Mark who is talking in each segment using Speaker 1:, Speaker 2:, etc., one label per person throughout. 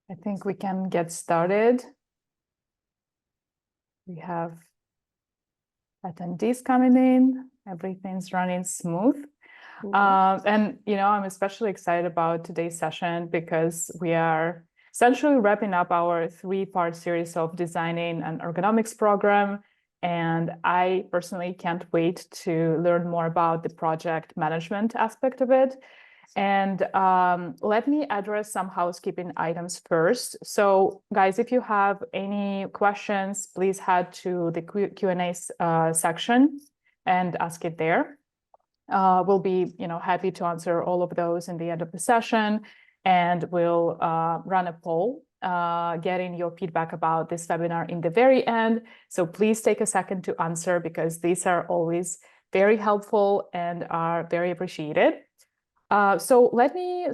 Speaker 1: I think we can get started. We have attendees coming in. Everything's running smooth. And, I'm especially excited about today's session because we are essentially wrapping up our three-part series of designing an ergonomics program. And I personally can't wait to learn more about the project management aspect of it. And let me address some housekeeping items first. So guys, if you have any questions, please head to the Q&A section and ask it there. We'll be happy to answer all of those in the end of the session, and we'll run a poll getting your feedback about this webinar in the very end. So please take a second to answer because these are always very helpful and are very appreciated. So let me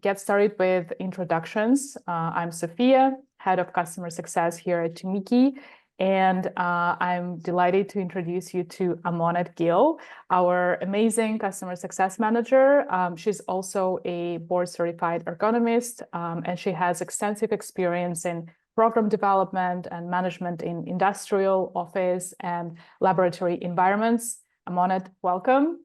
Speaker 1: get started with introductions. I'm Sophia, Head of Customer Success here at TuMeke, and I'm delighted to introduce you to Amaanat Gil, our amazing Customer Success Manager. She's also a board-certified ergonomist, and she has extensive experience in program development and management in industrial, office, and laboratory environments. Amaanat, welcome.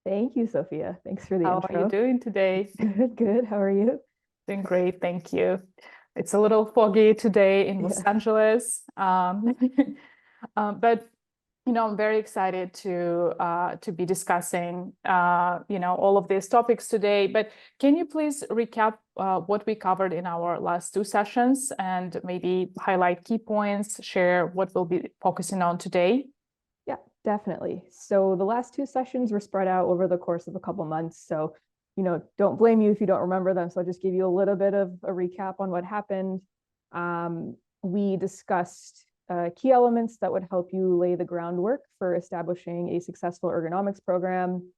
Speaker 2: Thank you, Sophia. Thanks for the intro.
Speaker 1: How are you doing today?
Speaker 2: Good, good. How are you?
Speaker 1: Doing great, thank you. It's a little foggy today in Los Angeles, but I'm very excited to be discussing all of these topics today. But can you please recap what we covered in our last two sessions and maybe highlight key points, share what we'll be focusing on today?
Speaker 2: Yeah, definitely. So the last two sessions were spread out over the course of a couple months. So, don't blame you if you don't remember them. So I'll just give you a little bit of a recap on what happened. We discussed key elements that would help you lay the groundwork for establishing a successful ergonomics program.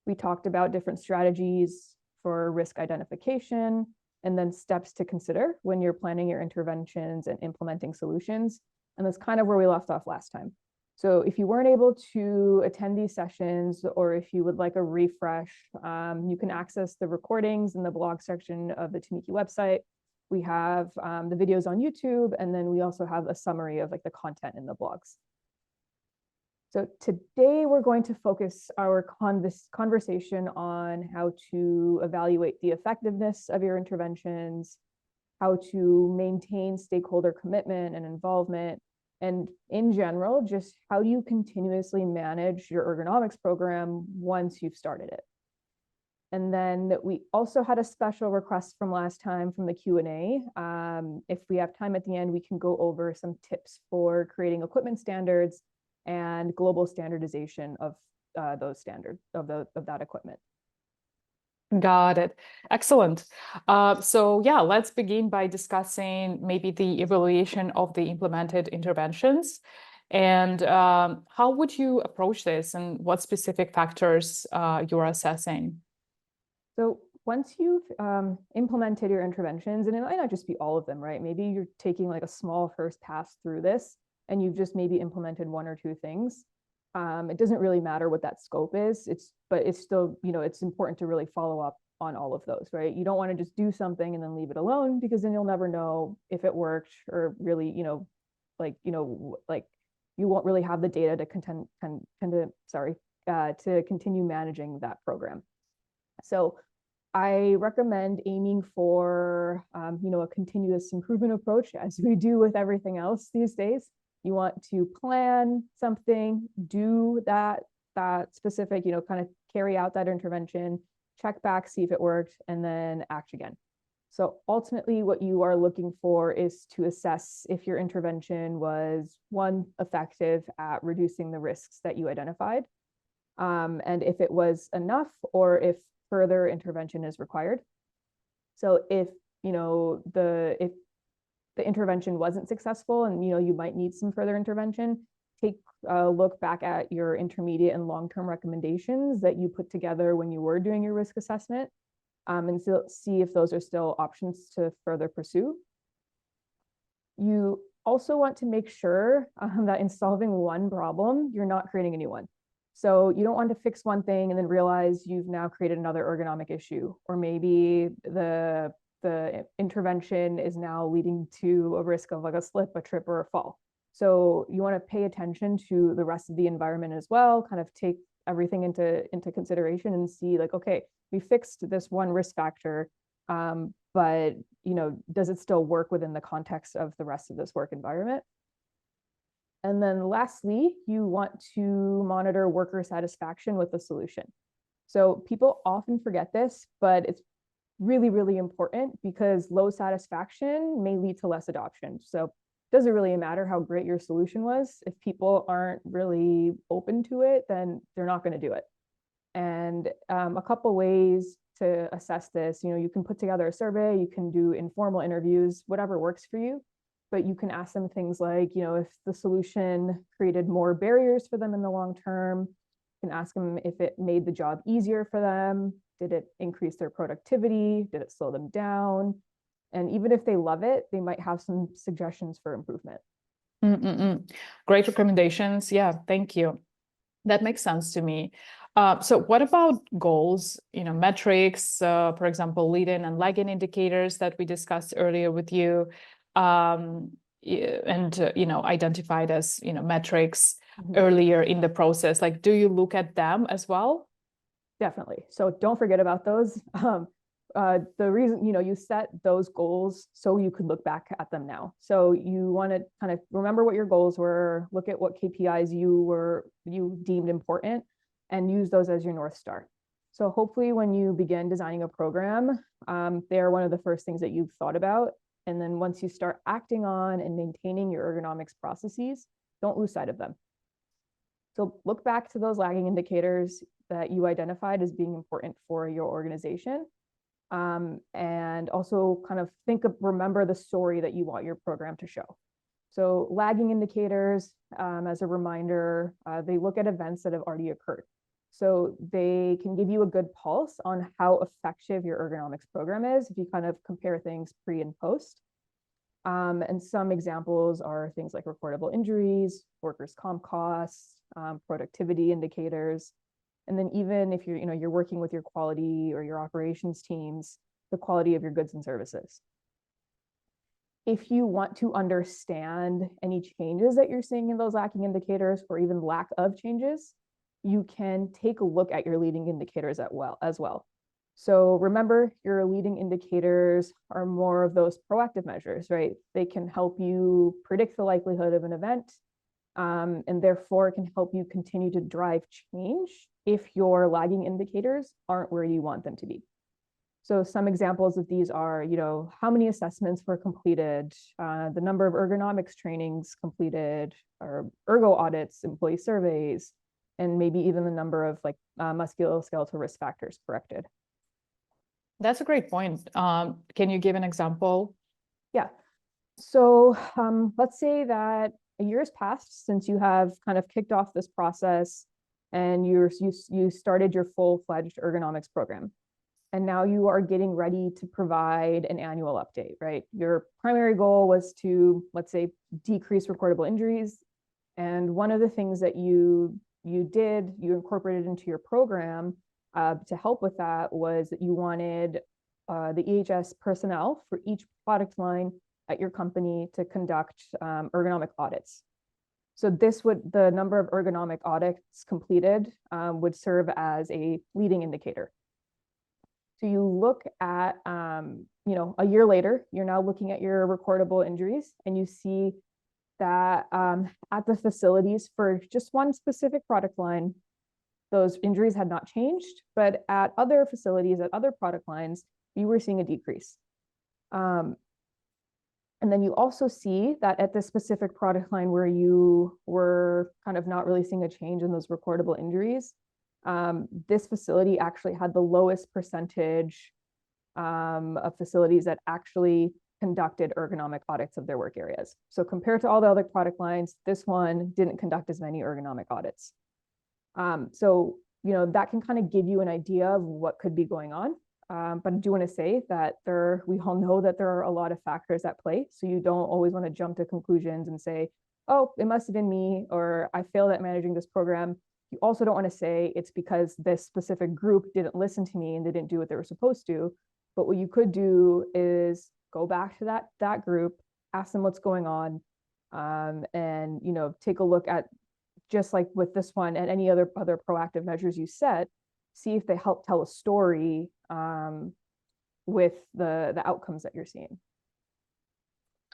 Speaker 2: We talked about different strategies for risk identification and then steps to consider when you're planning your interventions and implementing solutions. And that's kind of where we left off last time. So if you weren't able to attend these sessions, or if you would like a refresh, you can access the recordings in the blog section of the TuMeke website. We have the videos on YouTube, and then we also have a summary of the content in the blogs. So today we're going to focus our conversation on how to evaluate the effectiveness of your interventions, how to maintain stakeholder commitment and involvement, and in general, just how do you continuously manage your ergonomics program once you've started it. And then we also had a special request from last time from the Q&A. If we have time at the end, we can go over some tips for creating equipment standards and global standardization of those standards of that equipment.
Speaker 1: Got it. Excellent. So yeah, let's begin by discussing maybe the evaluation of the implemented interventions. And how would you approach this, and what specific factors you are assessing?
Speaker 2: So once you've implemented your interventions, and it might not just be all of them, right? Maybe you're taking a small first pass through this, and you've just maybe implemented one or two things. It doesn't really matter what that scope is. But it's still, it's important to really follow up on all of those, right? You don't want to just do something and then leave it alone, because then you'll never know if it worked, or really, you won't really have the data to continue managing that program. So I recommend aiming for, a continuous improvement approach, as we do with everything else these days. You want to plan something, do that specific, kind of carry out that intervention, check back, see if it worked, and then act again. So ultimately, what you are looking for is to assess if your intervention was, one, effective at reducing the risks that you identified, and if it was enough, or if further intervention is required. So if the intervention wasn't successful, and you might need some further intervention, take a look back at your intermediate and long-term recommendations that you put together when you were doing your risk assessment, and see if those are still options to further pursue. You also want to make sure that in solving one problem, you're not creating a new one. So you don't want to fix one thing and then realize you've now created another ergonomic issue, or maybe the the intervention is now leading to a risk of like a slip, a trip, or a fall. So you want to pay attention to the rest of the environment as well, kind of take everything into consideration and see like, okay, we fixed this one risk factor, but does it still work within the context of the rest of this work environment? And then lastly, you want to monitor worker satisfaction with the solution. So people often forget this, but it's really, really important because low satisfaction may lead to less adoption. So it doesn't really matter how great your solution was. If people aren't really open to it, then they're not going to do it. And a couple ways to assess this, you can put together a survey, you can do informal interviews, whatever works for you. But you can ask them things like, if the solution created more barriers for them in the long term. You can ask them if it made the job easier for them. Did it increase their productivity? Did it slow them down? And even if they love it, they might have some suggestions for improvement.
Speaker 1: Great recommendations. Yeah, thank you. That makes sense to me. So what about goals, metrics, for example, lead-in and lag-in indicators that we discussed earlier with you, and identified as, metrics earlier in the process? Like, do you look at them as well?
Speaker 2: Definitely. So don't forget about those. The reason, you set those goals so you could look back at them now. So you want to kind of remember what your goals were, look at what KPIs you deemed important, and use those as your North Star. So hopefully when you begin designing a program, they are one of the first things that you've thought about. And then once you start acting on and maintaining your ergonomics processes, don't lose sight of them. So look back to those lagging indicators that you identified as being important for your organization. And also kind of remember the story that you want your program to show. So lagging indicators, as a reminder, they look at events that have already occurred. So they can give you a good pulse on how effective your ergonomics program is if you kind of compare things pre and post. And some examples are things like recordable injuries, workers' comp costs, productivity indicators. And then even if you're working with your quality or your operations teams, the quality of your goods and services. If you want to understand any changes that you're seeing in those lagging indicators or even lack of changes, you can take a look at your leading indicators as well. So remember, your leading indicators are more of those proactive measures, right? They can help you predict the likelihood of an event, and therefore can help you continue to drive change if your lagging indicators aren't where you want them to be. So some examples of these are, how many assessments were completed, the number of ergonomics trainings completed, or ergo audits, employee surveys, and maybe even the number of musculoskeletal risk factors corrected.
Speaker 1: That's a great point. Can you give an example?
Speaker 2: Yeah. So let's say that a year has passed since you have kind of kicked off this process and you started your full-fledged ergonomics program. And now you are getting ready to provide an annual update, right? Your primary goal was to, let's say, decrease recordable injuries. And one of the things that you incorporated into your program to help with that was that you wanted the EHS personnel for each product line at your company to conduct ergonomic audits. So the number of ergonomic audits completed would serve as a leading indicator. So you look at, a year later, you're now looking at your recordable injuries and you see that at the facilities for just one specific product line, those injuries had not changed, but at other facilities, at other product lines, you were seeing a decrease. And then you also see that at this specific product line where you were kind of not really seeing a change in those recordable injuries, this facility actually had the lowest percentage of facilities that actually conducted ergonomic audits of their work areas. So compared to all the other product lines, this one didn't conduct as many ergonomic audits. So, that can kind of give you an idea of what could be going on. But I do want to say that we all know that there are a lot of factors at play. So you don't always want to jump to conclusions and say, oh, it must have been me, or I failed at managing this program. You also don't want to say it's because this specific group didn't listen to me and they didn't do what they were supposed to. But what you could do is go back to that group, ask them what's going on, and take a look at, just like with this one and any other proactive measures you set, see if they help tell a story with the outcomes that you're seeing.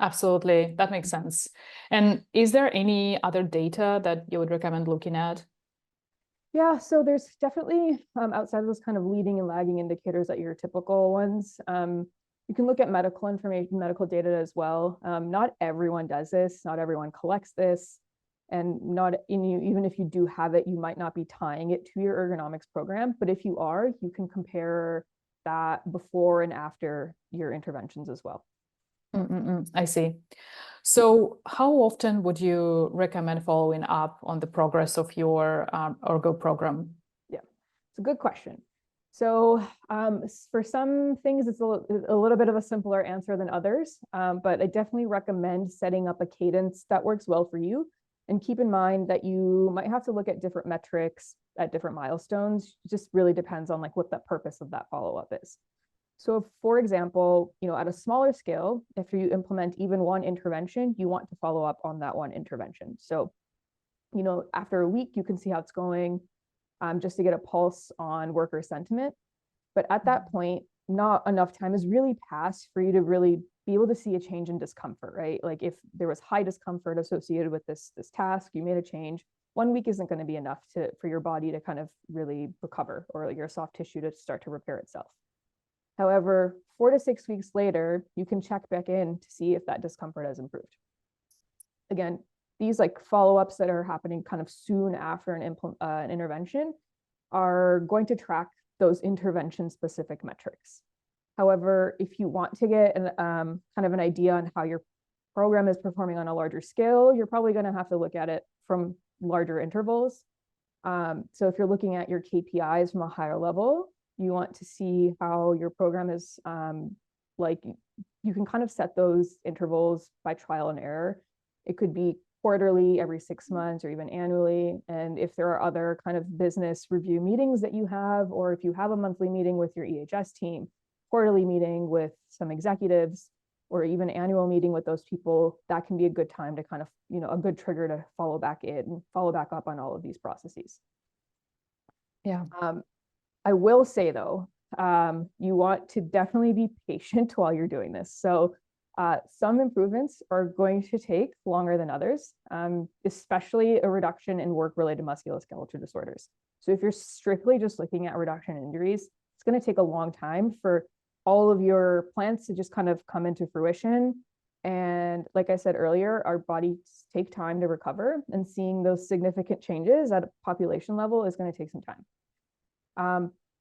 Speaker 1: Absolutely, that makes sense. And is there any other data that you would recommend looking at?
Speaker 2: Yeah, so there's definitely, outside of those kind of leading and lagging indicators that your typical ones, you can look at medical information, medical data as well. Not everyone does this, not everyone collects this, and not in you, even if you do have it, you might not be tying it to your ergonomics program. But if you are, you can compare that before and after your interventions as well.
Speaker 1: I see. So how often would you recommend following up on the progress of your Ergo program?
Speaker 2: Yeah, it's a good question. So for some things, it's a little bit of a simpler answer than others, but I definitely recommend setting up a cadence that works well for you. And keep in mind that you might have to look at different metrics at different milestones. It just really depends on like what the purpose of that follow-up is. So for example, at a smaller scale, if you implement even one intervention, you want to follow up on that one intervention. So, after a week, you can see how it's going, just to get a pulse on worker sentiment. But at that point, not enough time has really passed for you to really be able to see a change in discomfort, right? Like if there was high discomfort associated with this task, you made a change, 1 week isn't going to be enough for your body to kind of really recover, or your soft tissue to start to repair itself. However, 4 to 6 weeks later, you can check back in to see if that discomfort has improved. Again, these like follow-ups that are happening kind of soon after an intervention are going to track those intervention-specific metrics. However, if you want to get kind of an idea on how your program is performing on a larger scale, you're probably going to have to look at it from larger intervals. So if you're looking at your KPIs from a higher level, you want to see how your program is, you can kind of set those intervals by trial and error. It could be quarterly, every 6 months, or even annually. And if there are other kind of business review meetings that you have, or if you have a monthly meeting with your EHS team, quarterly meeting with some executives, or even annual meeting with those people, that can be a good time to kind of, a good trigger to follow back up on all of these processes.
Speaker 1: Yeah.
Speaker 2: I will say though, you want to definitely be patient while you're doing this. So some improvements are going to take longer than others, especially a reduction in work-related musculoskeletal disorders. So if you're strictly just looking at reduction in injuries, it's going to take a long time for all of your plans to just kind of come into fruition. And like I said earlier, our bodies take time to recover, and seeing those significant changes at a population level is going to take some time.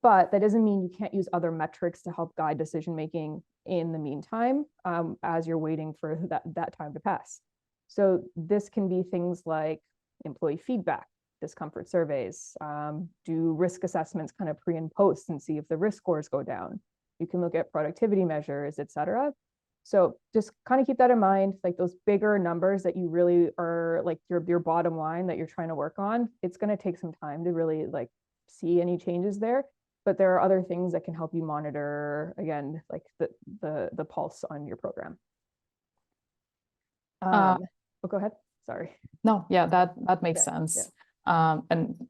Speaker 2: But that doesn't mean you can't use other metrics to help guide decision-making in the meantime, as you're waiting for that time to pass. So this can be things like employee feedback, discomfort surveys, do risk assessments kind of pre and post and see if the risk scores go down. You can look at productivity measures, et cetera. So just kind of keep that in mind, like those bigger numbers that you really are like your bottom line that you're trying to work on, it's going to take some time to really like see any changes there. But there are other things that can help you monitor, again, like the pulse on your program. Go ahead. Sorry.
Speaker 1: No, yeah, that makes sense. Yeah. And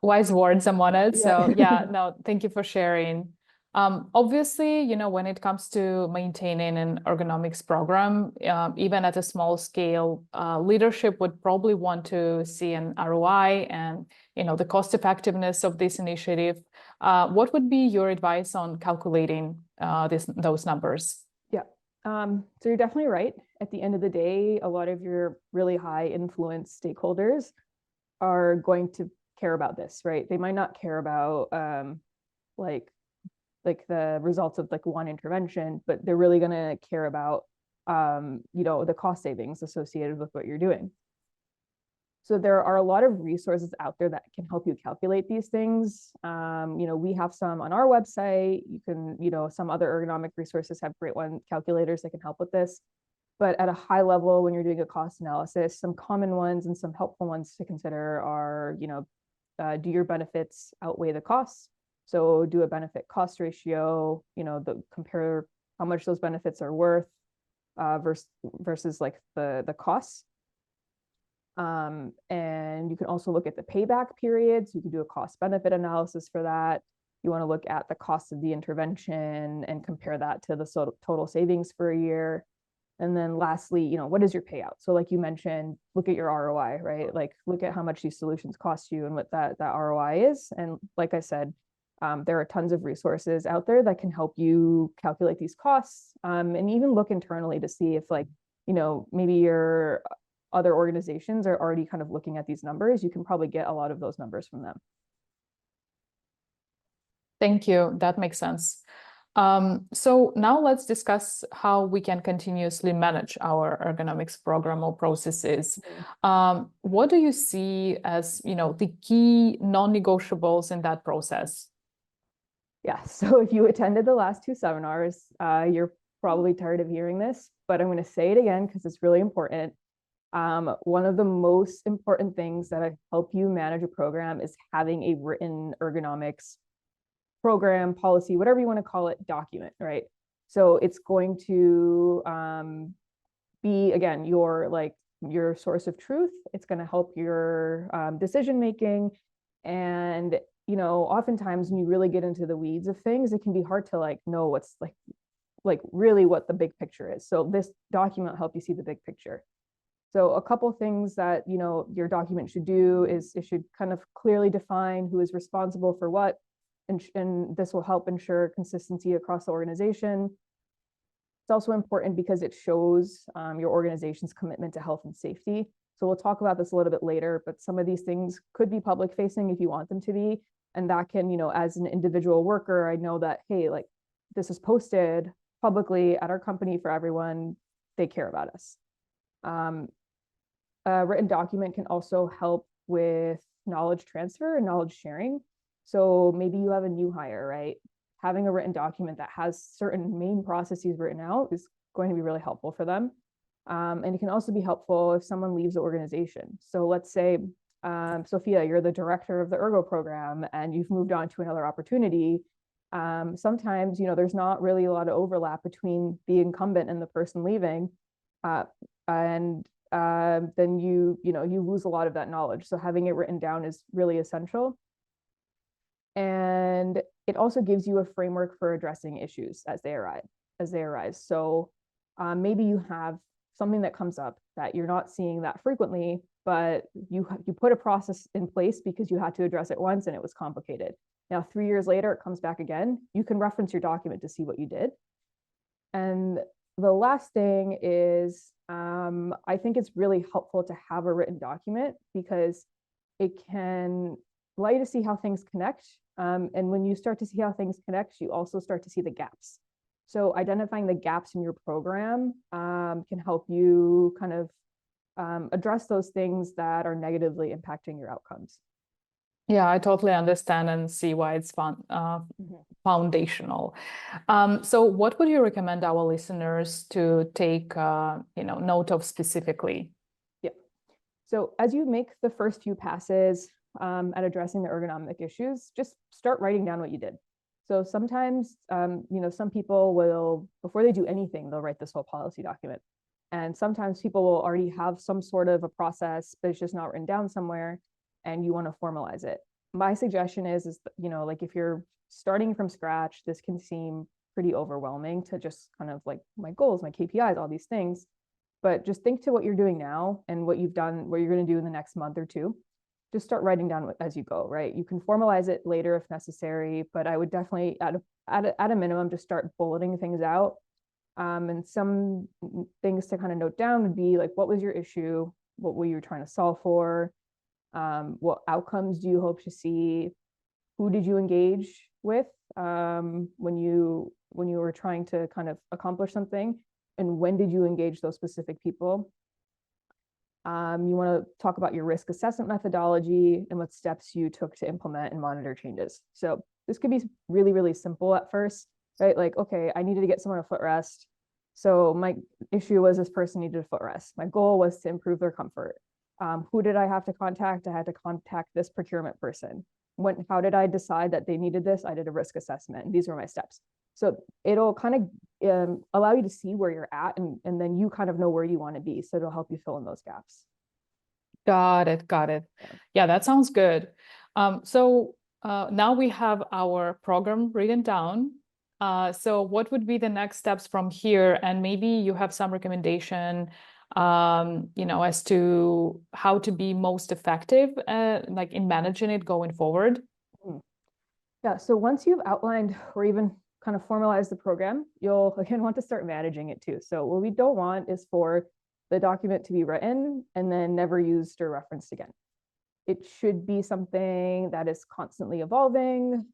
Speaker 1: wise words, Amaanat. So yeah, no, thank you for sharing. Obviously, when it comes to maintaining an ergonomics program, even at a small scale, leadership would probably want to see an ROI and the cost effectiveness of this initiative. What would be your advice on calculating those numbers?
Speaker 2: Yeah, so you're definitely right. At the end of the day, a lot of your really high influence stakeholders are going to care about this, right? They might not care about like the results of like one intervention, but they're really going to care about the cost savings associated with what you're doing. So there are a lot of resources out there that can help you calculate these things. We have some on our website. You can, some other ergonomic resources have great calculators that can help with this. But at a high level, when you're doing a cost analysis, some common ones and some helpful ones to consider are, do your benefits outweigh the costs? So do a benefit cost ratio, compare how much those benefits are worth versus like the costs. And you can also look at the payback periods. You can do a cost benefit analysis for that. You want to look at the cost of the intervention and compare that to the total savings for a year. And then lastly, what is your payout? So like you mentioned, look at your ROI, right? Like look at how much these solutions cost you and what that ROI is. And like I said, there are tons of resources out there that can help you calculate these costs, and even look internally to see if maybe your other organizations are already kind of looking at these numbers. You can probably get a lot of those numbers from them.
Speaker 1: Thank you. That makes sense. So now let's discuss how we can continuously manage our ergonomics program or processes. What do you see as, the key non-negotiables in that process?
Speaker 2: Yeah, so if you attended the last two seminars, you're probably tired of hearing this, but I'm going to say it again because it's really important. One of the most important things that help you manage a program is having a written ergonomics program, policy, whatever you want to call it, document, right? So it's going to be, again, your source of truth. It's going to help your decision making. And, oftentimes when you really get into the weeds of things, it can be hard to know what's really what the big picture is. So this document will help you see the big picture. So a couple things that, your document should do is it should kind of clearly define who is responsible for what, and this will help ensure consistency across the organization. It's also important because it shows your organization's commitment to health and safety. So we'll talk about this a little bit later, but some of these things could be public facing if you want them to be. And that can, as an individual worker, I know that, hey, this is posted publicly at our company for everyone. They care about us. A written document can also help with knowledge transfer and knowledge sharing. So maybe you have a new hire, right? Having a written document that has certain main processes written out is going to be really helpful for them. And it can also be helpful if someone leaves the organization. So let's say, Sophia, you're the director of the Ergo program and you've moved on to another opportunity. Sometimes, there's not really a lot of overlap between the incumbent and the person leaving. And then you lose a lot of that knowledge. So having it written down is really essential. And it also gives you a framework for addressing issues as they arise. So maybe you have something that comes up that you're not seeing that frequently, but you put a process in place because you had to address it once and it was complicated. Now, 3 years later, it comes back again. You can reference your document to see what you did. And the last thing is, I think it's really helpful to have a written document because it can allow you to see how things connect. And when you start to see how things connect, you also start to see the gaps. So identifying the gaps in your program can help you kind of address those things that are negatively impacting your outcomes.
Speaker 1: Yeah, I totally understand and see why it's foundational. So what would you recommend our listeners to take note of specifically?
Speaker 2: Yeah. So as you make the first few passes at addressing the ergonomic issues, just start writing down what you did. So sometimes, some people will, before they do anything, they'll write this whole policy document. And sometimes people will already have some sort of a process, but it's just not written down somewhere and you want to formalize it. My suggestion is if you're starting from scratch, this can seem pretty overwhelming to just kind of my goals, my KPIs, all these things. But just think to what you're doing now and what you've done, what you're going to do in the next month or two. Just start writing down as you go, right? You can formalize it later if necessary, but I would definitely, at a minimum, just start bulleting things out. And some things to kind of note down would be what was your issue? What were you trying to solve for? What outcomes do you hope to see? Who did you engage with when you were trying to kind of accomplish something? And when did you engage those specific people? You want to talk about your risk assessment methodology and what steps you took to implement and monitor changes. So this could be really, really simple at first, right? Okay, I needed to get someone a footrest. So my issue was this person needed a footrest. My goal was to improve their comfort. Who did I have to contact? I had to contact this procurement person. how did I decide that they needed this? I did a risk assessment, and these were my steps. So it'll kind of allow you to see where you're at, and then you kind of know where you want to be. So it'll help you fill in those gaps.
Speaker 1: Got it. Got it. Yeah, that sounds good. So now we have our program written down. So what would be the next steps from here? And maybe you have some recommendation, as to how to be most effective, like in managing it going forward.
Speaker 2: Yeah, so once you've outlined or even kind of formalized the program, you'll again want to start managing it too. So what we don't want is for the document to be written and then never used or referenced again. It should be something that is constantly evolving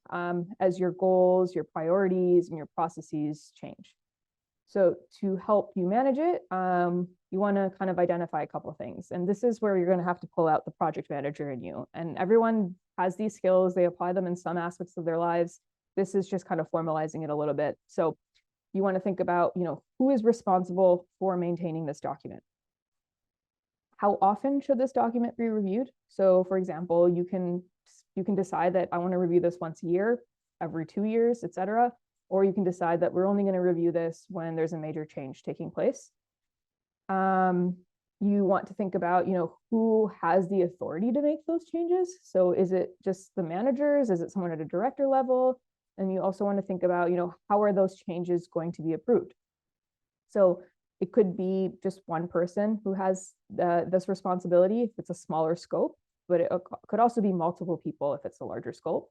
Speaker 2: as your goals, your priorities, and your processes change. So to help you manage it, you want to kind of identify a couple of things. And this is where you're going to have to pull out the project manager in you. And everyone has these skills. They apply them in some aspects of their lives. This is just kind of formalizing it a little bit. So you want to think about, who is responsible for maintaining this document? How often should this document be reviewed? So for example, you can decide that I want to review this once a year, every 2 years, et cetera. Or you can decide that we're only going to review this when there's a major change taking place. You want to think about, who has the authority to make those changes. So is it just the managers? Is it someone at a director level? And you also want to think about, how are those changes going to be approved? So it could be just one person who has this responsibility if it's a smaller scope, but it could also be multiple people if it's a larger scope.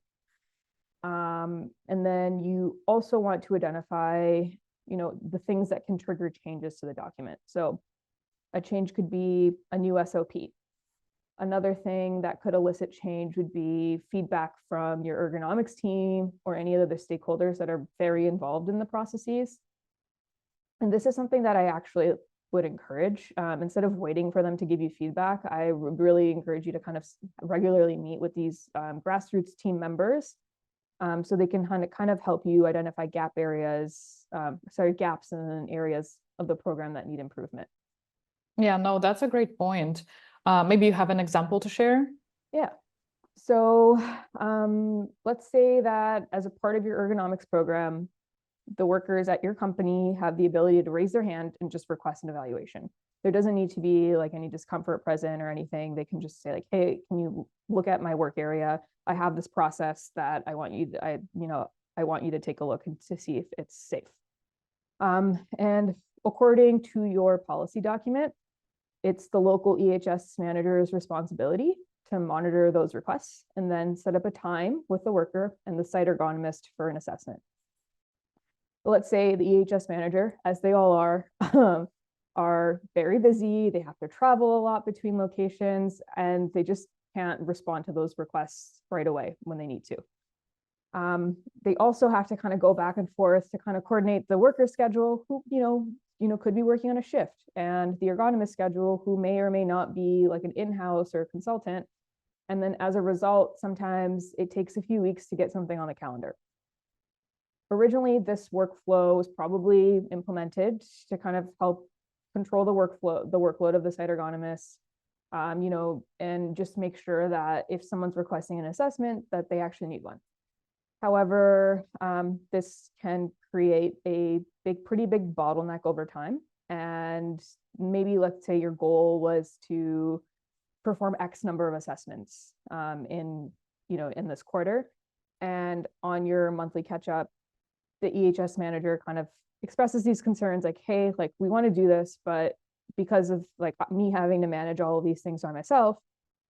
Speaker 2: And then you also want to identify, the things that can trigger changes to the document. So a change could be a new SOP. Another thing that could elicit change would be feedback from your ergonomics team or any of the stakeholders that are very involved in the processes. And this is something that I actually would encourage. Instead of waiting for them to give you feedback, I would really encourage you to kind of regularly meet with these grassroots team members so they can kind of help you identify gaps in areas of the program that need improvement.
Speaker 1: Yeah, no, that's a great point. Maybe you have an example to share?
Speaker 2: Yeah. So let's say that as a part of your ergonomics program, the workers at your company have the ability to raise their hand and just request an evaluation. There doesn't need to be like any discomfort present or anything. They can just say like, hey, can you look at my work area? I have this process that I want you to take a look and to see if it's safe. And according to your policy document, it's the local EHS manager's responsibility to monitor those requests and then set up a time with the worker and the site ergonomist for an assessment. Let's say the EHS manager, as they all are very busy. They have to travel a lot between locations, and they just can't respond to those requests right away when they need to. They also have to kind of go back and forth to kind of coordinate the worker schedule, who could be working on a shift, and the ergonomist schedule, who may or may not be like an in-house or consultant. And then as a result, sometimes it takes a few weeks to get something on the calendar. Originally, this workflow was probably implemented to kind of help control the workload of the site ergonomist, and just make sure that if someone's requesting an assessment, that they actually need one. However, this can create a pretty big bottleneck over time. And maybe let's say your goal was to perform X number of assessments in this quarter. And on your monthly catch up, the EHS manager kind of expresses these concerns like, hey, like we want to do this, but because of like me having to manage all of these things by myself,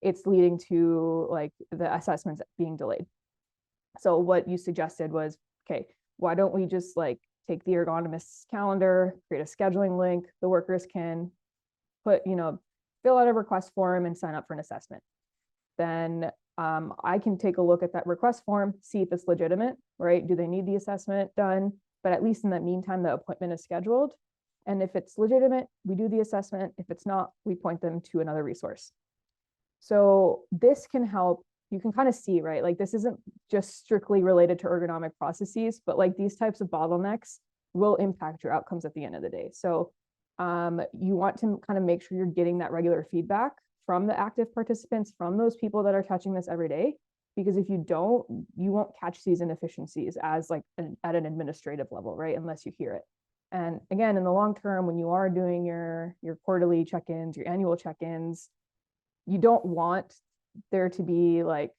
Speaker 2: it's leading to like the assessments being delayed. So what you suggested was, okay, why don't we just like take the ergonomist's calendar, create a scheduling link, the workers can fill out a request form and sign up for an assessment. Then I can take a look at that request form, see if it's legitimate, right? Do they need the assessment done? But at least in that meantime, the appointment is scheduled. And if it's legitimate, we do the assessment. If it's not, we point them to another resource. So this can help. You can kind of see, right? Like this isn't just strictly related to ergonomic processes, but like these types of bottlenecks will impact your outcomes at the end of the day. So you want to kind of make sure you're getting that regular feedback from the active participants, from those people that are touching this every day, Because if you don't, you won't catch these inefficiencies as like at an administrative level, right? Unless you hear it. And again, in the long term, when you are doing your quarterly check-ins, your annual check-ins, you don't want there to be like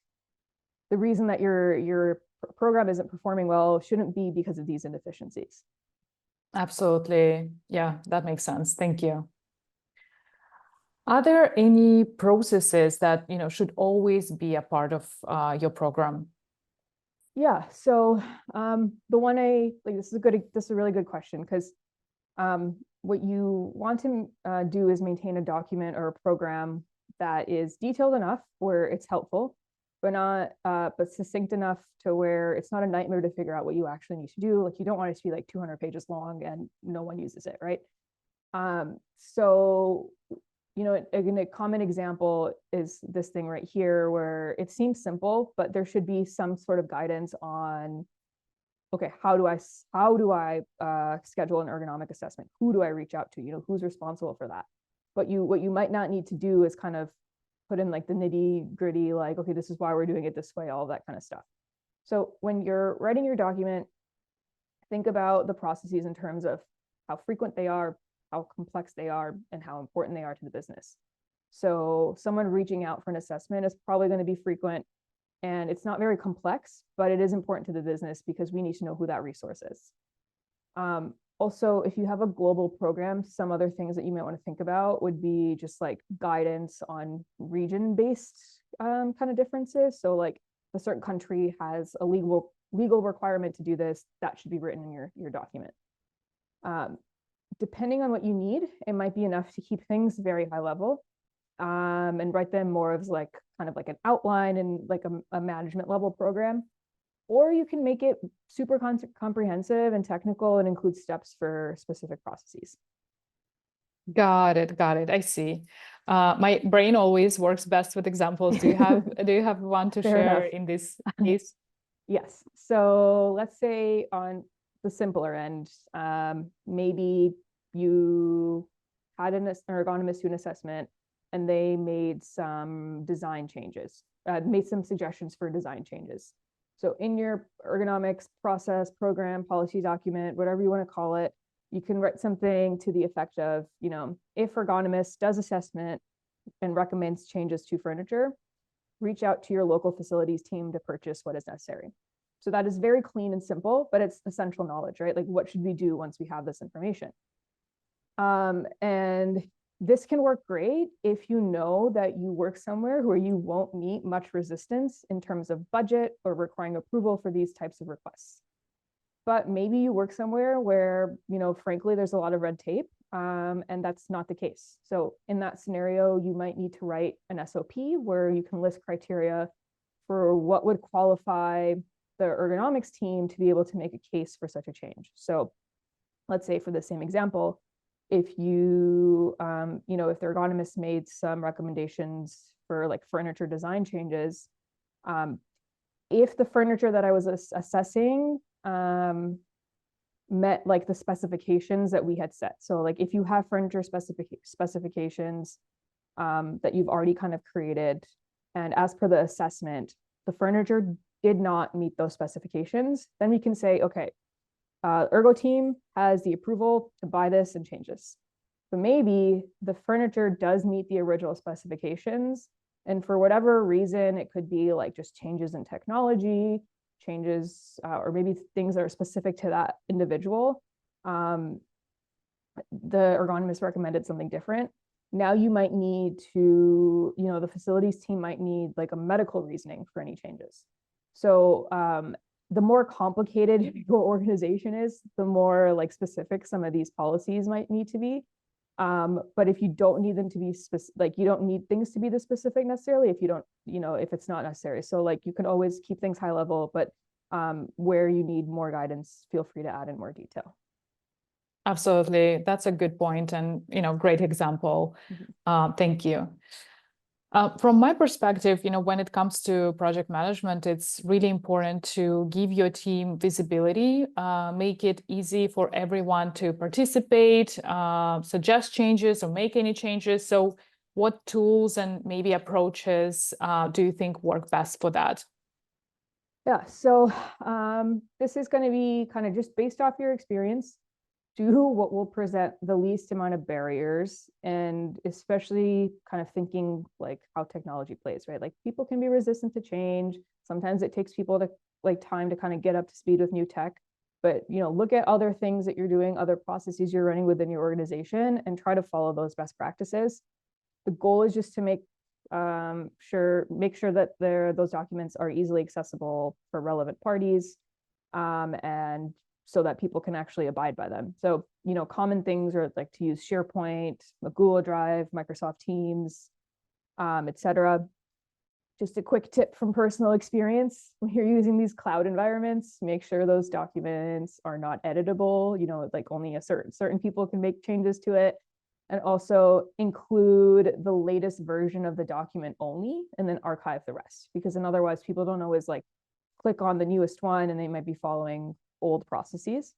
Speaker 2: the reason that your program isn't performing well shouldn't be because of these inefficiencies.
Speaker 1: Absolutely. Yeah, that makes sense. Thank you. Are there any processes that, should always be a part of your program?
Speaker 2: Yeah. So the one this is a really good question, because what you want to do is maintain a document or a program that is detailed enough where it's helpful, but not but succinct enough to where it's not a nightmare to figure out what you actually need to do. Like, you don't want it to be like 200 pages long and no one uses it, right? So a common example is this thing right here, where it seems simple, but there should be some sort of guidance on, okay, how do I schedule an ergonomic assessment? Who do I reach out to? Who's responsible for that? But what you might not need to do is kind of put in like the nitty gritty, like, okay, this is why we're doing it this way, all that kind of stuff. So when you're writing your document, think about the processes in terms of how frequent they are, how complex they are, and how important they are to the business. So someone reaching out for an assessment is probably going to be frequent, and it's not very complex, but it is important to the business because we need to know who that resource is. Also, if you have a global program, some other things that you might want to think about would be just like guidance on region-based kind of differences. So like, a certain country has a legal requirement to do this, that should be written in your document. Depending on what you need, it might be enough to keep things very high level and write them more as like kind of like an outline and like a management level program. Or you can make it super comprehensive and technical and include steps for specific processes.
Speaker 1: Got it. I see. My brain always works best with examples. Do you have one to share in this case?
Speaker 2: Yes. So let's say on the simpler end, maybe you had an ergonomist do an assessment and they made some design changes, made some suggestions for design changes. So in your ergonomics process, program, policy document, whatever you want to call it, you can write something to the effect of, if ergonomist does assessment and recommends changes to furniture, reach out to your local facilities team to purchase what is necessary. So that is very clean and simple, but it's essential knowledge, right? Like, what should we do once we have this information? And this can work great if you know that you work somewhere where you won't meet much resistance in terms of budget or requiring approval for these types of requests. But maybe you work somewhere where, frankly, there's a lot of red tape, and that's not the case. So in that scenario, you might need to write an SOP where you can list criteria for what would qualify the ergonomics team to be able to make a case for such a change. So let's say, for the same example, if you, if the ergonomist made some recommendations for like furniture design changes, if the furniture that I was assessing met like the specifications that we had set. So like, if you have furniture specifications that you've already kind of created, and as per the assessment, the furniture did not meet those specifications, then we can say, okay, Ergo team has the approval to buy this and change this. But maybe the furniture does meet the original specifications, and for whatever reason, it could be like just changes in technology, changes, or maybe things that are specific to that individual. The ergonomist recommended something different. Now you might need to, the facilities team might need like a medical reasoning for any changes. So the more complicated your organization is, the more like specific some of these policies might need to be. But if you don't need them to be like, you don't need things to be this specific necessarily if you don't, if it's not necessary. So like, you can always keep things high level, but where you need more guidance, feel free to add in more detail.
Speaker 1: Absolutely. That's a good point, and, great example. Thank you. From my perspective, when it comes to project management, it's really important to give your team visibility, make it easy for everyone to participate, suggest changes or make any changes. So what tools and maybe approaches do you think work best for that?
Speaker 2: Yeah, so this is going to be kind of just based off your experience. Do what will present the least amount of barriers, and especially kind of thinking like how technology plays, right? Like people can be resistant to change. Sometimes it takes people to like time to kind of get up to speed with new tech. But look at other things that you're doing, other processes you're running within your organization, and try to follow those best practices. The goal is just to make sure that those documents are easily accessible for relevant parties, and so that people can actually abide by them. So, common things are like to use SharePoint, Google Drive, Microsoft Teams, etc. Just a quick tip from personal experience: when you're using these cloud environments, make sure those documents are not editable. Like only a certain people can make changes to it. And also include the latest version of the document only, and then archive the rest, because then otherwise people don't always like click on the newest one and they might be following old processes.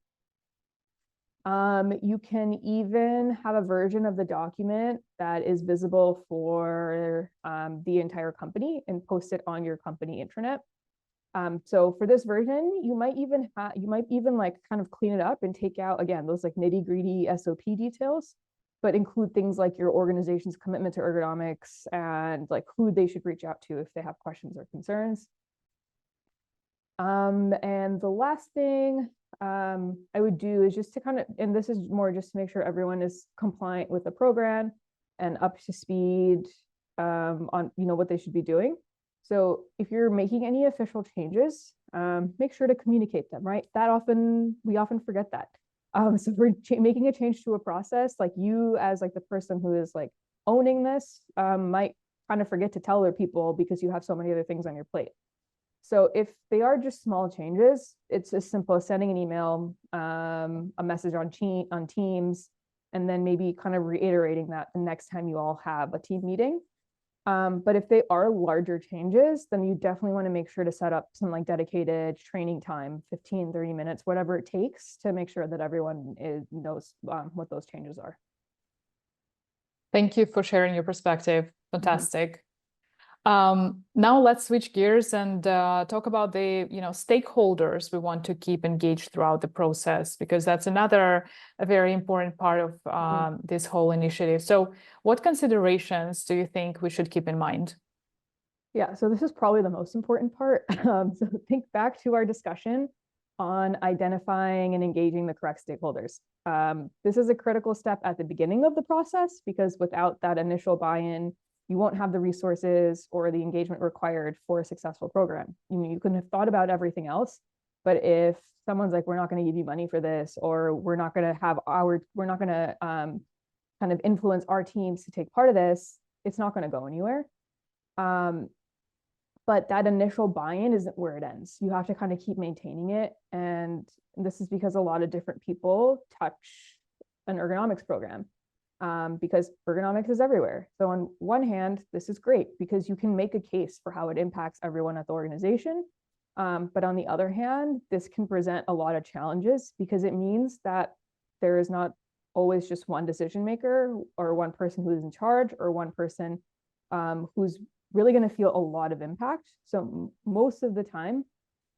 Speaker 2: You can even have a version of the document that is visible for the entire company and post it on your company intranet. So for this version, you might even like kind of clean it up and take out, again, those like nitty-gritty SOP details, but include things like your organization's commitment to ergonomics and like who they should reach out to if they have questions or concerns. And the last thing I would do is just to kind of, and this is more just to make sure everyone is compliant with the program and up to speed on what they should be doing. So if you're making any official changes, make sure to communicate them, right? We often forget that. So if we're making a change to a process, like you as like the person who is like owning this might kind of forget to tell other people because you have so many other things on your plate. So if they are just small changes, it's as simple as sending an email, a message on Teams, and then maybe kind of reiterating that the next time you all have a team meeting. But if they are larger changes, then you definitely want to make sure to set up some like dedicated training time, 15, 30 minutes, whatever it takes, to make sure that everyone knows what those changes are.
Speaker 1: Thank you for sharing your perspective. Fantastic. Now let's switch gears and talk about the stakeholders we want to keep engaged throughout the process, because that's a very important part of this whole initiative. So what considerations do you think we should keep in mind?
Speaker 2: Yeah, so this is probably the most important part. So think back to our discussion on identifying and engaging the correct stakeholders. This is a critical step at the beginning of the process, because without that initial buy-in, you won't have the resources or the engagement required for a successful program. You can have thought about everything else, but if someone's like, we're not going to give you money for this, or we're not going to kind of influence our teams to take part of this, it's not going to go anywhere. But that initial buy-in isn't where it ends. You have to kind of keep maintaining it. And this is because a lot of different people touch an ergonomics program. Because ergonomics is everywhere. So on one hand, this is great because you can make a case for how it impacts everyone at the organization. But on the other hand, this can present a lot of challenges, because it means that there is not always just one decision maker or one person who is in charge or one person who's really going to feel a lot of impact. So most of the time,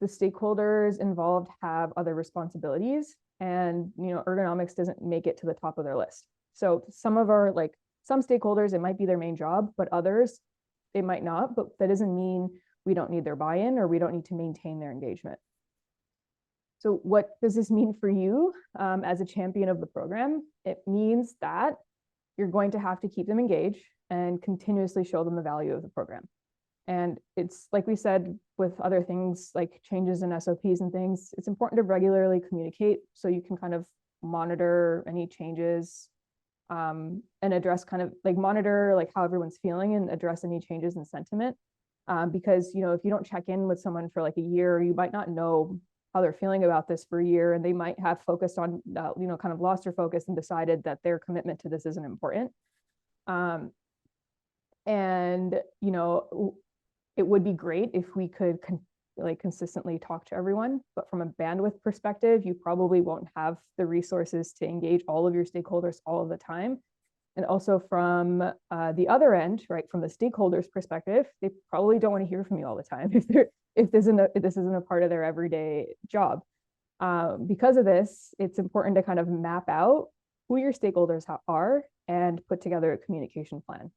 Speaker 2: the stakeholders involved have other responsibilities, and ergonomics doesn't make it to the top of their list. So some stakeholders, it might be their main job, but others, it might not. But that doesn't mean we don't need their buy-in or we don't need to maintain their engagement. So what does this mean for you as a champion of the program? It means that you're going to have to keep them engaged and continuously show them the value of the program. And it's like we said with other things like changes in SOPs and things, it's important to regularly communicate so you can kind of monitor any changes and address monitor like how everyone's feeling and address any changes in sentiment. Because, if you don't check in with someone for like a year, you might not know how they're feeling about this for a year, and they might have focused on, kind of lost their focus and decided that their commitment to this isn't important. And, it would be great if we could consistently talk to everyone, but from a bandwidth perspective, you probably won't have the resources to engage all of your stakeholders all of the time. And also from the other end, right, from the stakeholders' perspective, they probably don't want to hear from you all the time if this isn't a part of their everyday job. Because of this, it's important to kind of map out who your stakeholders are and put together a communication plan.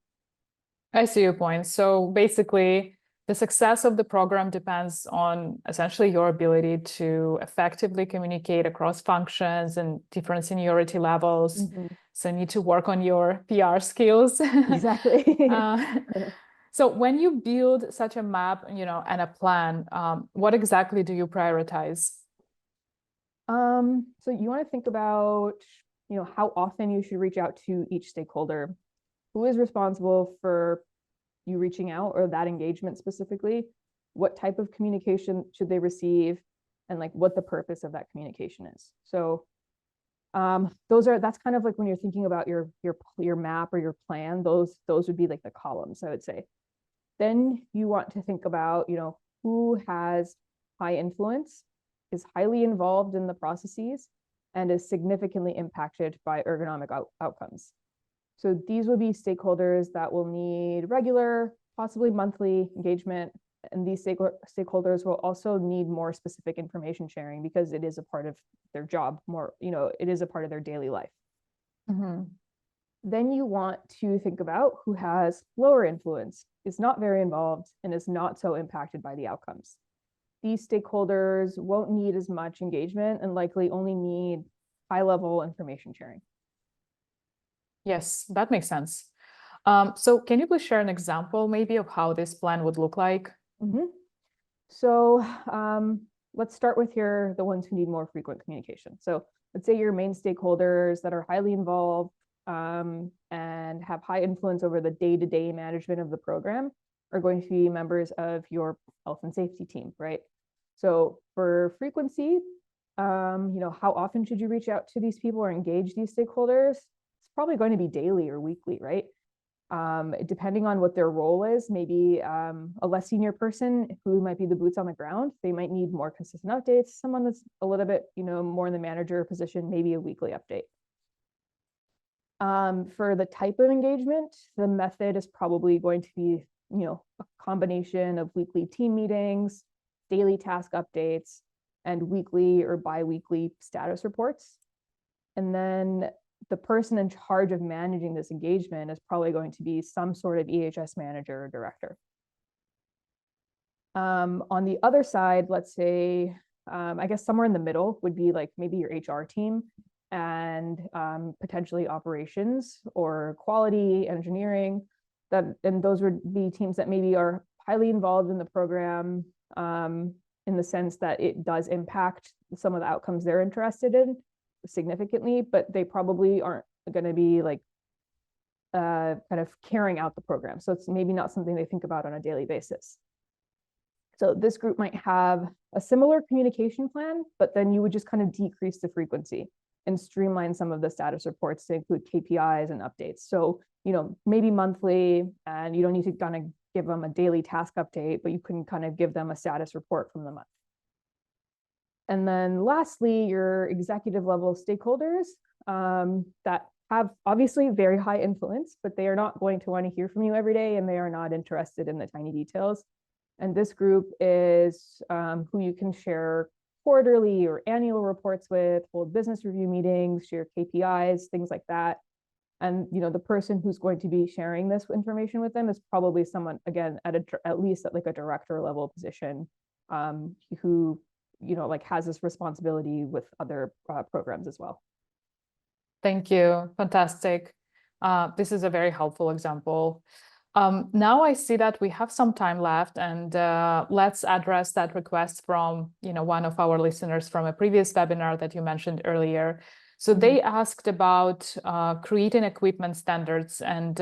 Speaker 1: I see your point. So basically, the success of the program depends on essentially your ability to effectively communicate across functions and different seniority levels.
Speaker 2: Mm-hmm.
Speaker 1: So you need to work on your PR skills.
Speaker 2: Exactly.
Speaker 1: So when you build such a map, and a plan, what exactly do you prioritize?
Speaker 2: So you want to think about, how often you should reach out to each stakeholder, who is responsible for you reaching out or that engagement specifically, what type of communication should they receive, and like what the purpose of that communication is. So that's kind of like when you're thinking about your map or your plan, those would be like the columns, I would say. Then you want to think about, who has high influence, is highly involved in the processes, and is significantly impacted by ergonomic outcomes. So these will be stakeholders that will need regular, possibly monthly engagement. And these stakeholders will also need more specific information sharing because it is a part of their job more, it is a part of their daily life.
Speaker 1: Mm-hmm.
Speaker 2: Then you want to think about who has lower influence, is not very involved, and is not so impacted by the outcomes. These stakeholders won't need as much engagement and likely only need high-level information sharing.
Speaker 1: Yes, that makes sense. So can you please share an example maybe of how this plan would look like?
Speaker 2: Mm-hmm. So let's start with the ones who need more frequent communication. So let's say your main stakeholders that are highly involved and have high influence over the day-to-day management of the program are going to be members of your health and safety team, right? So for frequency, how often should you reach out to these people or engage these stakeholders? It's probably going to be daily or weekly, right? Depending on what their role is, maybe a less senior person who might be the boots on the ground, they might need more consistent updates. Someone that's a little bit, more in the manager position, maybe a weekly update. For the type of engagement, the method is probably going to be, a combination of weekly team meetings, daily task updates, and weekly or bi-weekly status reports. And then the person in charge of managing this engagement is probably going to be some sort of EHS manager or director. On the other side, let's say, I guess somewhere in the middle would be like maybe your HR team and potentially operations or quality engineering. And those would be teams that maybe are highly involved in the program in the sense that it does impact some of the outcomes they're interested in significantly, but they probably aren't going to be like kind of carrying out the program. So it's maybe not something they think about on a daily basis. So this group might have a similar communication plan, but then you would just kind of decrease the frequency and streamline some of the status reports to include KPIs and updates. So, maybe monthly, and you don't need to kind of give them a daily task update, but you can kind of give them a status report from the month. And then lastly, your executive level stakeholders that have obviously very high influence, but they are not going to want to hear from you every day, and they are not interested in the tiny details. And this group is who you can share quarterly or annual reports with, hold business review meetings, share KPIs, things like that. And the person who's going to be sharing this information with them is probably someone, again, at least at like a director level position, who like has this responsibility with other programs as well.
Speaker 1: Thank you. Fantastic. This is a very helpful example. Now I see that we have some time left, and let's address that request from one of our listeners from a previous webinar that you mentioned earlier. So they asked about creating equipment standards and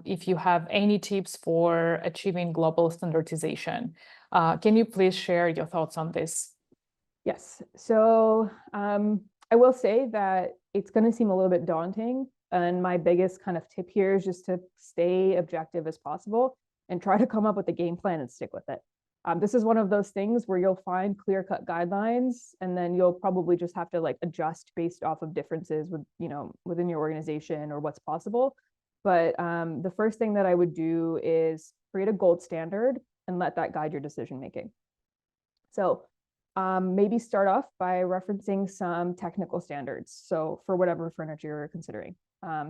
Speaker 1: if you have any tips for achieving global standardization. Can you please share your thoughts on this?
Speaker 2: Yes. So I will say that it's going to seem a little bit daunting. And my biggest kind of tip here is just to stay objective as possible and try to come up with a game plan and stick with it. This is one of those things where you'll find clear-cut guidelines, and then you'll probably just have to like adjust based off of differences with, within your organization or what's possible. but the first thing that I would do is create a gold standard and let that guide your decision making. So maybe start off by referencing some technical standards. So for whatever furniture you're considering.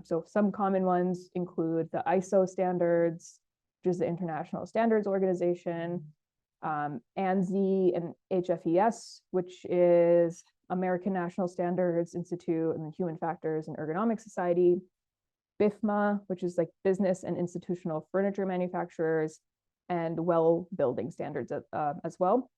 Speaker 2: So some common ones include the ISO standards, which is the International Standards Organization, ANSI and HFES, which is American National Standards Institute and the Human Factors and Ergonomics Society, BIFMA, which is like Business and Institutional Furniture Manufacturers, and Well Building Standards as well.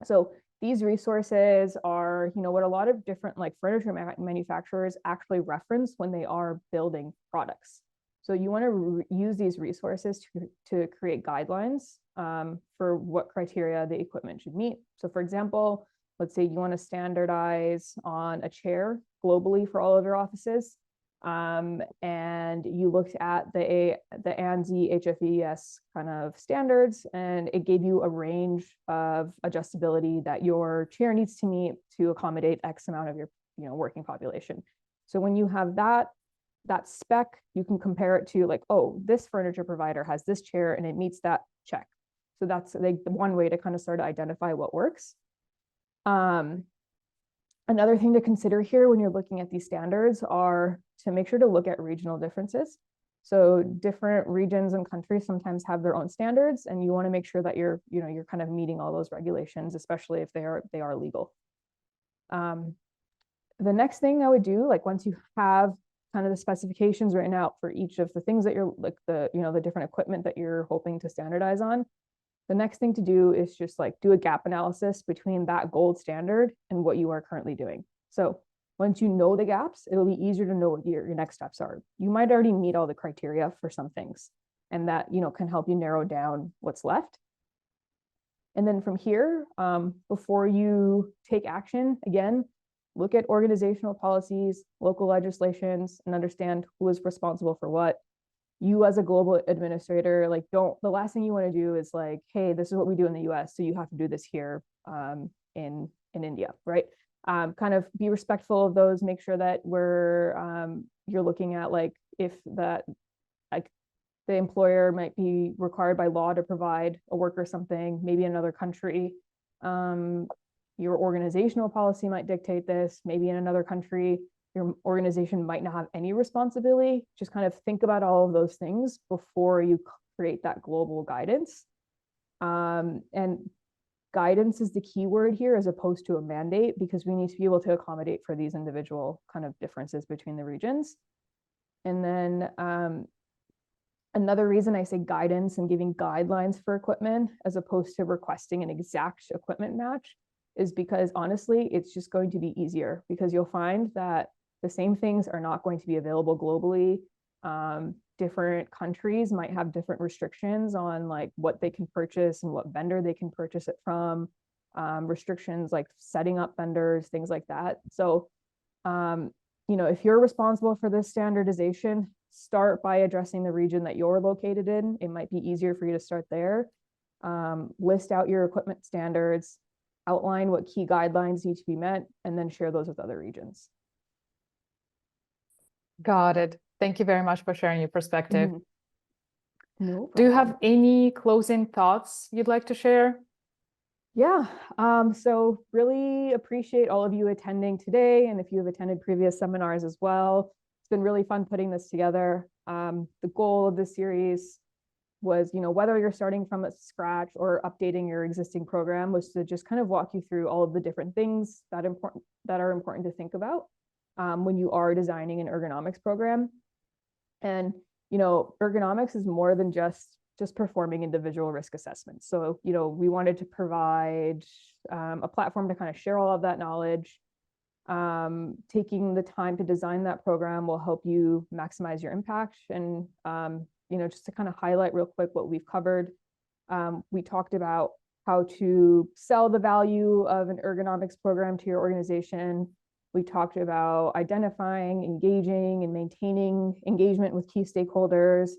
Speaker 2: So these resources are, what a lot of different like furniture manufacturers actually reference when they are building products. So you want to use these resources to create guidelines for what criteria the equipment should meet. So for example, let's say you want to standardize on a chair globally for all of your offices. And you looked at the ANSI HFES kind of standards, and it gave you a range of adjustability that your chair needs to meet to accommodate X amount of your working population. So when you have that spec, you can compare it to like, oh, this furniture provider has this chair and it meets that check. So that's like the one way to kind of start to identify what works. Another thing to consider here when you're looking at these standards are to make sure to look at regional differences. So different regions and countries sometimes have their own standards, and you want to make sure that you're kind of meeting all those regulations, especially if they are legal. The next thing I would do, like once you have kind of the specifications written out for each of the things that you're like the different equipment that you're hoping to standardize on, the next thing to do is just like do a gap analysis between that gold standard and what you are currently doing. So once you know the gaps, it'll be easier to know what your next steps are. You might already meet all the criteria for some things, and that can help you narrow down what's left. And then from here, before you take action, again, look at organizational policies, local legislations, and understand who is responsible for what. You as a global administrator, like the last thing you want to do is like, hey, this is what we do in the US, so you have to do this here in India, right? Kind of be respectful of those, make sure that you're looking at like if that like the employer might be required by law to provide a worker something, maybe in another country. Your organizational policy might dictate this, maybe in another country your organization might not have any responsibility. Just kind of think about all of those things before you create that global guidance. And guidance is the key word here as opposed to a mandate, because we need to be able to accommodate for these individual kind of differences between the regions. And then another reason I say guidance and giving guidelines for equipment as opposed to requesting an exact equipment match is because honestly, it's just going to be easier, because you'll find that the same things are not going to be available globally. Different countries might have different restrictions on like what they can purchase and what vendor they can purchase it from, restrictions like setting up vendors, things like that. So, if you're responsible for this standardization, start by addressing the region that you're located in. It might be easier for you to start there. List out your equipment standards, outline what key guidelines need to be met, and then share those with other regions.
Speaker 1: Got it. Thank you very much for sharing your perspective.
Speaker 2: Mm-hmm. No problem.
Speaker 1: Do you have any closing thoughts you'd like to share?
Speaker 2: Yeah, so really appreciate all of you attending today, and if you have attended previous seminars as well. It's been really fun putting this together. The goal of this series was, whether you're starting from scratch or updating your existing program, was to just kind of walk you through all of the different things that are important to think about when you are designing an ergonomics program. And ergonomics is more than just performing individual risk assessments. So we wanted to provide a platform to kind of share all of that knowledge. Taking the time to design that program will help you maximize your impact. And just to kind of highlight real quick what we've covered, we talked about how to sell the value of an ergonomics program to your organization. We talked about identifying, engaging, and maintaining engagement with key stakeholders.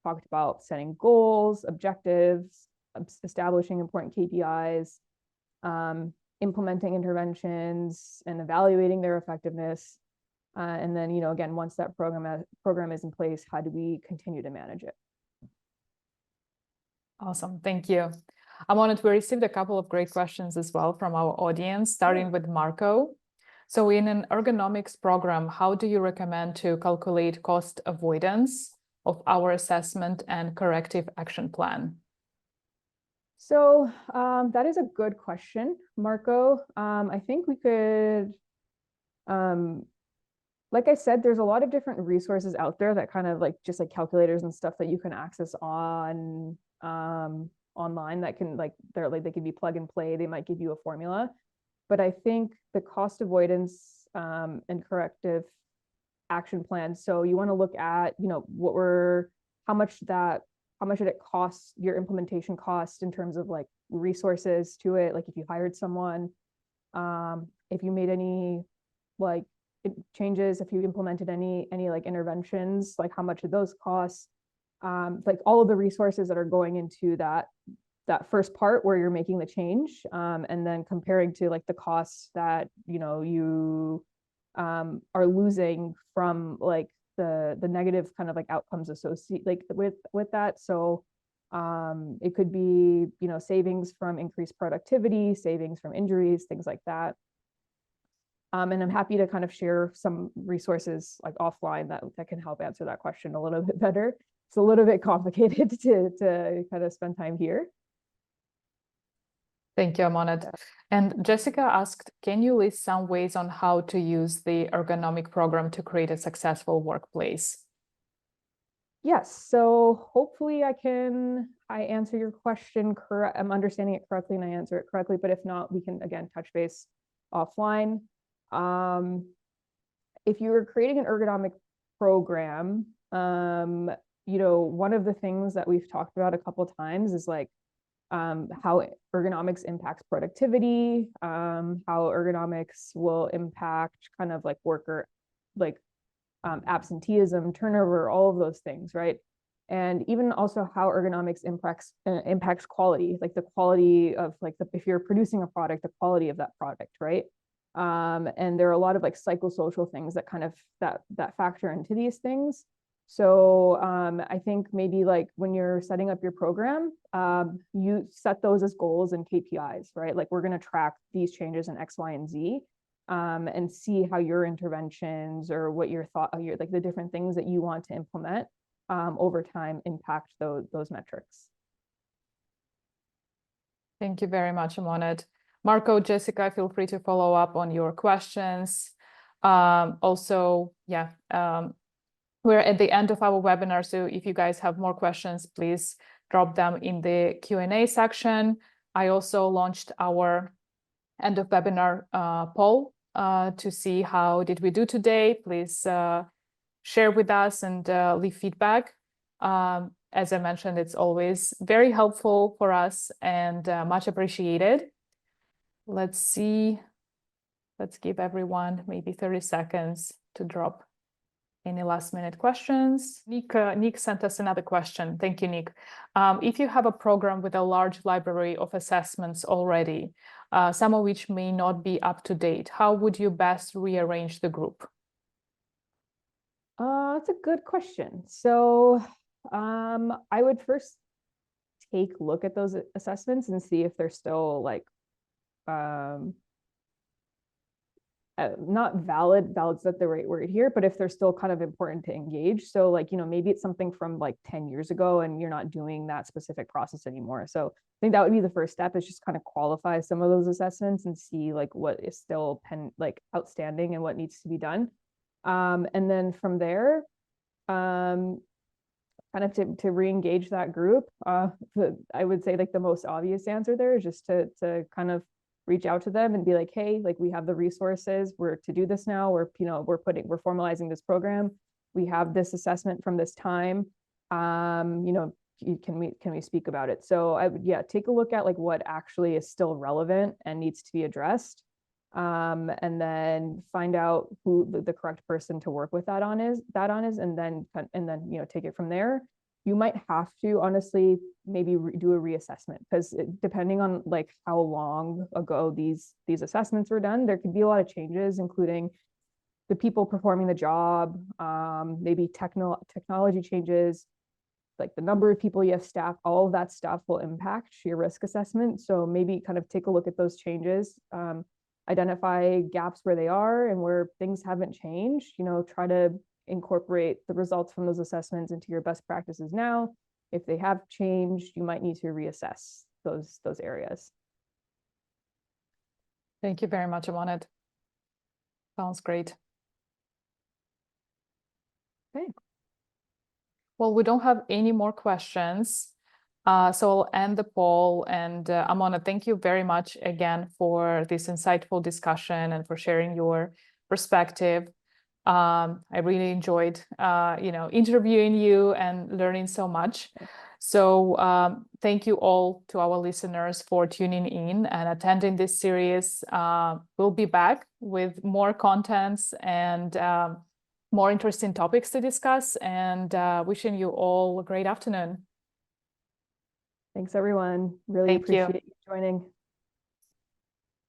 Speaker 2: Talked about setting goals, objectives, establishing important KPIs, implementing interventions, and evaluating their effectiveness. And then, again, once that program is in place, how do we continue to manage it?
Speaker 1: Awesome, thank you. Amaanat, we received a couple of great questions as well from our audience, starting with Marco. So in an ergonomics program, how do you recommend to calculate cost avoidance of our assessment and corrective action plan?
Speaker 2: So that is a good question, Marco. I think we could, like I said, there's a lot of different resources out there that kind of like just like calculators and stuff that you can access on online that can they can be plug and play. They might give you a formula, but I think the cost avoidance and corrective action plan. So you want to look at, how much did it cost, your implementation cost in terms of like resources to it, like if you hired someone, if you made any like changes, if you implemented any like interventions, like how much of those costs, like all of the resources that are going into that first part where you're making the change, and then comparing to like the costs that you are losing from like the negative kind of like outcomes associated like with that. So it could be savings from increased productivity, savings from injuries, things like that. And I'm happy to kind of share some resources like offline that can help answer that question a little bit better. It's a little bit complicated to kind of spend time here.
Speaker 1: Thank you, Amaanat. And Jessica asked, can you list some ways on how to use the ergonomic program to create a successful workplace?
Speaker 2: Yes, so hopefully I answer your question correct. I'm understanding it correctly and I answer it correctly, but if not, we can again touch base offline. If you were creating an ergonomic program, one of the things that we've talked about a couple of times is like how ergonomics impacts productivity, how ergonomics will impact kind of like worker, like absenteeism, turnover, all of those things, right? And even also how ergonomics impacts quality, like the quality of like if you're producing a product, the quality of that product, right? And there are a lot of like psychosocial things that kind of that factor into these things. So I think maybe like when you're setting up your program, you set those as goals and KPIs, right? Like we're going to track these changes in X, Y, and Z, and see how your interventions or what your like the different things that you want to implement over time impact those metrics.
Speaker 1: Thank you very much, Amaanat. Marco, Jessica, feel free to follow up on your questions. Also, yeah, we're at the end of our webinar, so if you guys have more questions, please drop them in the Q&A section. I also launched our end of webinar poll to see how did we do today. Please share with us and leave feedback. As I mentioned, it's always very helpful for us and much appreciated. Let's see. Let's give everyone maybe 30 seconds to drop any last minute questions. Nick sent us another question. Thank you, Nick. If you have a program with a large library of assessments already, some of which may not be up to date, how would you best rearrange the group?
Speaker 2: That's a good question. So I would first take a look at those assessments and see if they're still like not valid's not the right word here, but if they're still kind of important to engage. So like, maybe it's something from like 10 years ago and you're not doing that specific process anymore. So I think that would be the first step, is just kind of qualify some of those assessments and see like what is still outstanding and what needs to be done. And then from there, kind of to re-engage that group, I would say like the most obvious answer there is just to kind of reach out to them and be like, hey, like we have the resources, we're to do this now, we're formalizing this program, we have this assessment from this time, can we speak about it? So I would, take a look at like what actually is still relevant and needs to be addressed, and then find out who the correct person to work with that on is, and then take it from there. You might have to honestly maybe do a reassessment, because depending on like how long ago these assessments were done, there could be a lot of changes, including the people performing the job, maybe technology changes, like the number of people you have staff, all of that stuff will impact your risk assessment. So maybe kind of take a look at those changes, identify gaps where they are and where things haven't changed, try to incorporate the results from those assessments into your best practices now. If they have changed, you might need to reassess those areas.
Speaker 1: Thank you very much, Amaanat. Sounds great.
Speaker 2: Okay.
Speaker 1: Well, we don't have any more questions. So I'll end the poll. And Amaanat, thank you very much again for this insightful discussion and for sharing your perspective. I really enjoyed, interviewing you and learning so much. So thank you all to our listeners for tuning in and attending this series. We'll be back with more contents and more interesting topics to discuss, and wishing you all a great afternoon.
Speaker 2: Thanks, everyone. Really appreciate you joining.